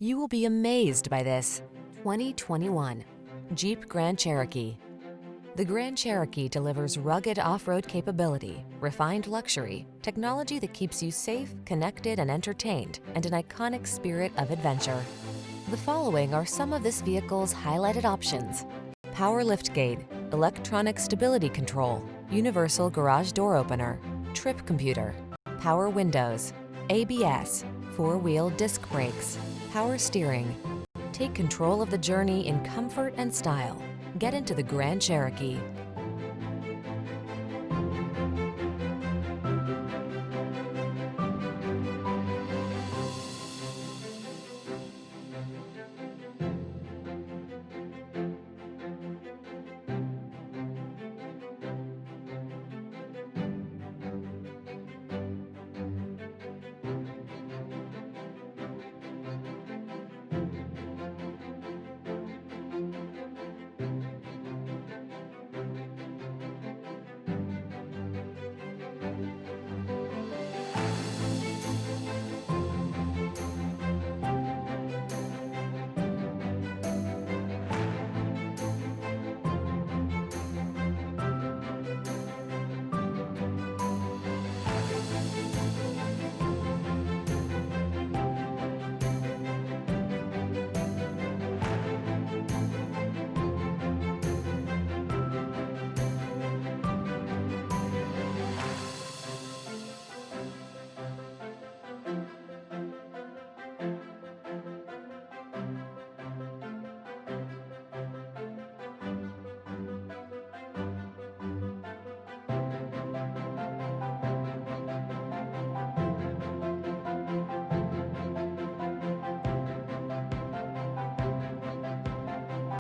You will be amazed by this 2021 Jeep Grand Cherokee. The Grand Cherokee delivers rugged off-road capability, refined luxury, technology that keeps you safe, connected, and entertained, and an iconic spirit of adventure. The following are some of this vehicle's highlighted options: power liftgate, electronic stability control, universal garage door opener, trip computer, power windows, ABS, four-wheel disc brakes, power steering. Take control of the journey in comfort and style. Get into the Grand Cherokee.